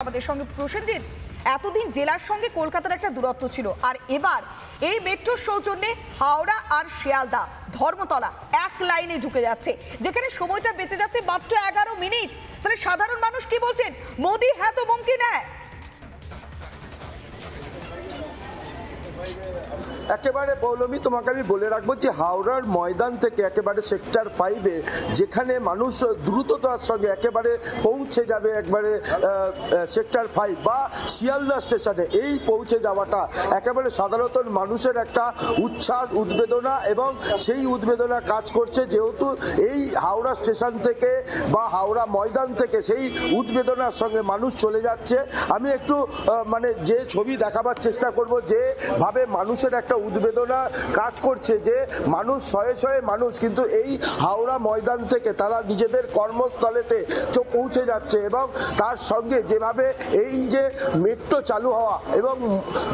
আমাদের সঙ্গে প্রসেনজিৎ, এতদিন জেলার সঙ্গে কলকাতার একটা দূরত্ব ছিল, আর এবার এই মেট্রোর সৌজন্যে হাওড়া আর শিয়ালদা ধর্মতলা এক লাইনে ঢুকে যাচ্ছে, যেখানে সময়টা বেঁচে যাচ্ছে মাত্র 11 মিনিট। তাহলে সাধারণ মানুষ কি বলছেন? মোদি হ্যাঁ তো মুমকিন হ্যাঁ। একেবারে পৌলমী, তোমাকে আমি বলে রাখবো যে হাওড়ার ময়দান থেকে একেবারে সেক্টর 5-এ যেখানে মানুষ দ্রুততার সঙ্গে একেবারে পৌঁছে যাবে একবারে সেক্টর 5 বা শিয়ালদা স্টেশনে, এই পৌঁছে যাওয়াটা একেবারে সাধারণত মানুষের একটা উচ্ছ্বাস, উদ্বেদনা, এবং সেই উদ্বেদনা কাজ করছে যেহেতু এই হাওড়া স্টেশন থেকে বা হাওড়া ময়দান থেকে সেই উদ্বেদনার সঙ্গে মানুষ চলে যাচ্ছে। আমি একটু মানে যে ছবি দেখাবার চেষ্টা করব, যেভাবে মানুষের একটা উদ্বেদনা কাজ করছে, যে মানুষ শয়ে শয়ে মানুষ কিন্তু এই হাওড়া ময়দান থেকে তারা নিজেদের কর্মস্থলেতে পৌঁছে যাচ্ছে, এবং তার সঙ্গে যেভাবে এই যে মেট্রো চালু হওয়া এবং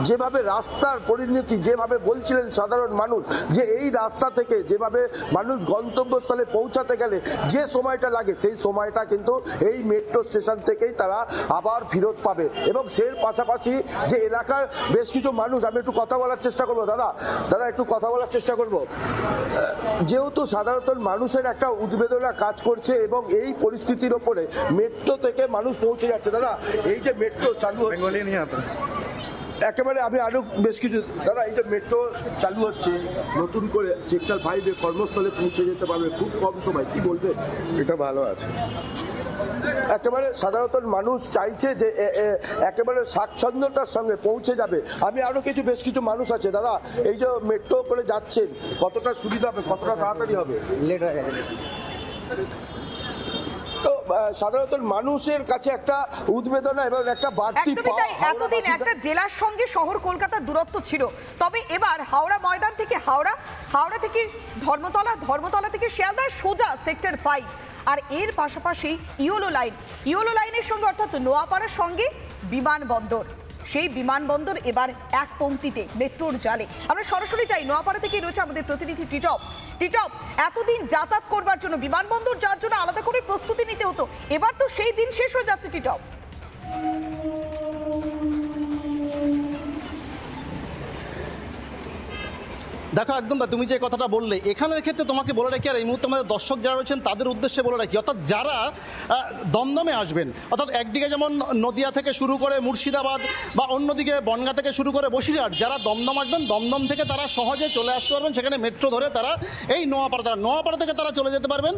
যেভাবে রাস্তার পরিণতি, যেভাবে বলছিলেন সাধারণ মানুষ যে এই রাস্তা থেকে যেভাবে মানুষ গন্তব্যস্থলে পৌঁছাতে গেলে যে সময়টা লাগে সেই সময়টা কিন্তু এই মেট্রো স্টেশন থেকেই তারা আবার ফেরত পাবে। এবং সের পাশাপাশি যে এলাকার বেশ কিছু মানুষ, আমি একটু কথা বলার চেষ্টা করবো, দাদা একটু কথা বলার চেষ্টা করব। যেহেতু সাধারণত মানুষের একটা উদ্বেদনা কাজ করছে এবং এই পরিস্থিতির ওপরে মেট্রো থেকে মানুষ পৌঁছে যাচ্ছে, দাদা এই যে মেট্রো চালু হচ্ছে একেবারে, আমি আরো বেশ কিছু, দাদা এই যে মেট্রো চালু হচ্ছে নতুন করে সেক্টর 5-এ কর্মস্থলে পৌঁছে যেতে পারবে খুব কম সময়, কি বলবে? এটা ভালো আছে। একেবারে সাধারণত মানুষ চাইছে যে একেবারে স্বাচ্ছন্দ্যতার সঙ্গে পৌঁছে যাবে। আমি আরো বেশ কিছু মানুষ আছে, দাদা এই যে মেট্রো করে যাচ্ছেন কতটা সুবিধা হবে, কতটা তাড়াতাড়ি হবে? লেট হয়ে যাবে। তো সাধারণত মানুষের কাছে একটা উদ্বেদনা এবং একটা বাড়তি, এতদিন একটা জেলার সঙ্গে শহর কলকাতার দূরত্ব ছিল, তবে এবার হাওড়া ময়দান থেকে হাওড়া থেকে ধর্মতলা থেকে শিয়ালদা সোজা সেক্টর 5, আর এর পাশাপাশি ইয়োলো লাইনের সঙ্গে অর্থাৎ নোয়াপাড়ার সঙ্গে বিমানবন্দর। সেই বিমানবন্দর এবার এক পংক্তিতে মেট্রোর জালে। আমরা সরাসরি যাই, নোয়াপাড়া থেকে রয়েছে আমাদের প্রতিনিধি টিটপ। এতদিন যাতায়াত করবার জন্য বিমানবন্দর যাওয়ার জন্য আলাদা করে প্রস্তুতি নিতে হতো, এবার তো সেই দিন শেষ হয়ে যাচ্ছে টিটপ। দেখো একদম, তুমি যে কথাটা বললে এখানের ক্ষেত্রে তোমাকে বলে রাখি, আর এই মুহূর্তে আমাদের দর্শক যারা রয়েছেন তাদের উদ্দেশ্যে বলে রাখি, অর্থাৎ যারা দমদমে আসবেন, অর্থাৎ একদিকে যেমন নদিয়া থেকে শুরু করে মুর্শিদাবাদ বা অন্যদিকে বনগা থেকে শুরু করে বসিরহাট, যারা দমদম আসবেন দমদম থেকে তারা সহজে চলে আসতে পারবেন, সেখানে মেট্রো ধরে তারা এই নোয়াপাড়া থেকে তারা চলে যেতে পারবেন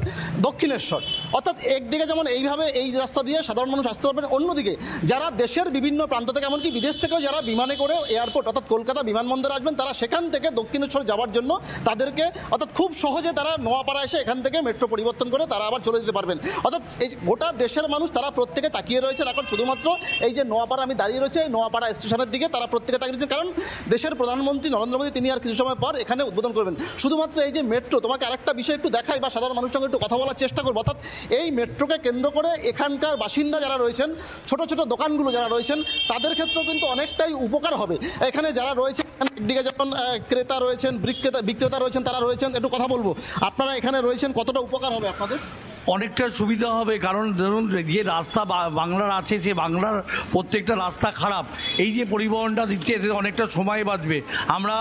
দক্ষিণেশ্বর। অর্থাৎ একদিকে যেমন এইভাবে এই রাস্তা দিয়ে সাধারণ মানুষ আসতে পারবেন, অন্যদিকে যারা দেশের বিভিন্ন প্রান্ত থেকে এমনকি বিদেশ থেকেও যারা বিমানে করে এয়ারপোর্ট অর্থাৎ কলকাতা বিমানবন্দরে আসবেন, তারা সেখান থেকে দক্ষিণেশ্বর যাওয়ার জন্য তাদেরকে অর্থাৎ খুব সহজে তারা নোয়াপাড়া এসে এখান থেকে মেট্রো পরিবর্তন করে তারা আবার চলে যেতে পারবেন। অর্থাৎ এই গোটা দেশের মানুষ তারা প্রত্যেকে তাকিয়ে রয়েছে এখন শুধুমাত্র এই যে নোয়াপাড়া, আমি দাঁড়িয়ে রয়েছে এই নোয়াপাড়া স্টেশনের দিকে, তারা প্রত্যেকে তাকিয়ে রয়েছে, কারণ দেশের প্রধানমন্ত্রী নরেন্দ্র মোদী তিনি আর কিছু সময় পর এখানে উদ্বোধন করবেন শুধুমাত্র এই যে মেট্রো। তোমাকে আরেকটা বিষয় একটু দেখাই বা সাধারণ মানুষের সঙ্গে একটু কথা বলার চেষ্টা করবো। অর্থাৎ এই মেট্রোকে কেন্দ্র করে এখানকার বাসিন্দা যারা রয়েছেন, ছোট ছোট দোকানগুলো যারা রয়েছেন, তাদের ক্ষেত্রেও কিন্তু অনেকটাই উপকার হবে। এখানে যারা রয়েছে, একদিকে যখন ক্রেতা রয়েছেন, বিক্রেতা রয়েছেন, তারা রয়েছেন, একটু কথা বলবো, আপনারা এখানে রয়েছেন, কতটা উপকার হবে আপনাদের? অনেকটা সুবিধা হবে, কারণ ধরুন যে রাস্তা বাংলার আছে, সে বাংলার প্রত্যেকটা রাস্তা খারাপ, এই যে পরিবহনটা দিচ্ছে এতে অনেকটা সময় বাঁচবে। আমরা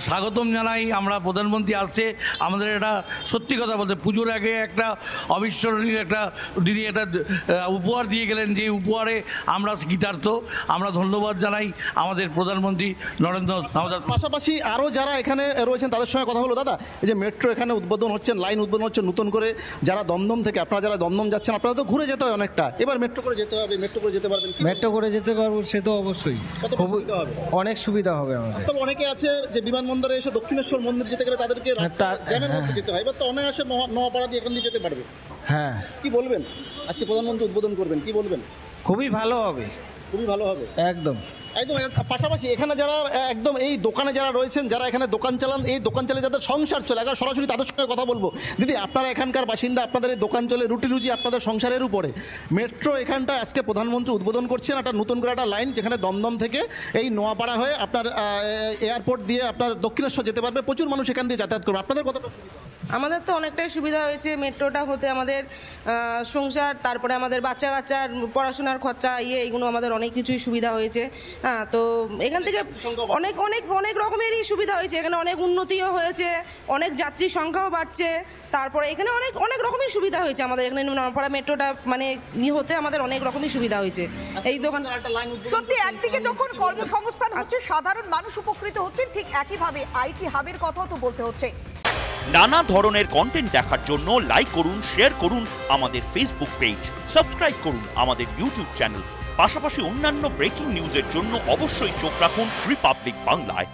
স্বাগতম জানাই, আমরা প্রধানমন্ত্রী আসছে, আমাদের এটা সত্যি কথা বলতে পুজোর আগে একটা অবিস্মরণীয় একটা দিদি একটা উপহার দিয়ে গেলেন, যে উপহারে আমরা কৃতার্থ। আমরা ধন্যবাদ জানাই আমাদের প্রধানমন্ত্রী নরেন্দ্র। আমাদের পাশাপাশি আরও যারা এখানে রয়েছেন তাদের সঙ্গে কথা হলো। দাদা এই যে মেট্রো এখানে উদ্বোধন হচ্ছেন, লাইন উদ্বোধন হচ্ছে নতুন করে, যারা দমদম থেকে, আপনারা যারা দমদম যাচ্ছেন, আপনারা তো ঘুরে যেতে হয় অনেকটা, এবার মেট্রো করে যেতে হবে, মেট্রো করে যেতে পারবেন? মেট্রো করে যেতে পারবো, সে তো অবশ্যই অনেক সুবিধা হবে আমাদের। অনেকে আছে যে বিমানবন্দরে এসে দক্ষিণেশ্বর মন্দির যেতে গেলে তাদেরকে যেতে হয়, এবার তো অনায়াসে নোয়াপাড়া দিয়ে এখান দিয়ে যেতে পারবে। হ্যাঁ, কি বলবেন? আজকে প্রধানমন্ত্রী উদ্বোধন করবেন, কি বলবেন? খুবই ভালো হবে, খুবই ভালো হবে একদম। একদম পাশাপাশি এখানে যারা একদম এই দোকানে যারা রয়েছেন, যারা এখানে দোকান চালান, এই দোকান চালিয়ে যাদের সংসার চলে, এখন সরাসরি তাদের সঙ্গে কথা বলবো। দিদি, আপনারা এখানকার বাসিন্দা, আপনাদের এই দোকান চলে রুটি রুজি আপনাদের সংসারের উপরে। মেট্রো এখানটা আজকে প্রধানমন্ত্রী উদ্বোধন করছেন, একটা নতুন করে একটা লাইন যেখানে দমদম থেকে এই নোয়াপাড়া হয়ে আপনার এয়ারপোর্ট দিয়ে আপনার দক্ষিণেশ্বর যেতে পারবে, প্রচুর মানুষ এখান দিয়ে যাতায়াত করবে। আপনাদের কতটা সুবিধা? আমাদের তো অনেকটাই সুবিধা হয়েছে মেট্রোটা হতে, আমাদের সংসার, তারপরে আমাদের বাচ্চা কাচ্চার পড়াশোনার খরচা এইগুলো আমাদের অনেক কিছুই সুবিধা হয়েছে। হ্যাঁ, তো এখান থেকে অনেক অনেক অনেক রকমেরই সুবিধা হয়েছে, এখানে অনেক উন্নতিও হয়েছে, অনেক যাত্রী সংখ্যাও বাড়ছে, তারপরে এখানে অনেক অনেক রকমই সুবিধা হয়েছে আমাদের এখানে নোয়াপাড়া মেট্রোটা মানে হতে আমাদের অনেক রকমই সুবিধা হয়েছে। এই দোকান সত্যি একদিকে যখন কর্মসংস্থান হচ্ছে, সাধারণ মানুষ উপকৃত হচ্ছেন, ঠিক একইভাবে আইটি হাবের কথাও তো বলতে হচ্ছে। নানা ধরনের কন্টেন্ট দেখার জন্য লাইক করুন, শেয়ার করুন আমাদের ফেসবুক পেজ, সাবস্ক্রাইব করুন আমাদের ইউটিউব চ্যানেল। পাশাপাশি অন্যান্য ব্রেকিং নিউজের জন্য অবশ্যই চোখ রাখুন রিপাবলিক বাংলায়।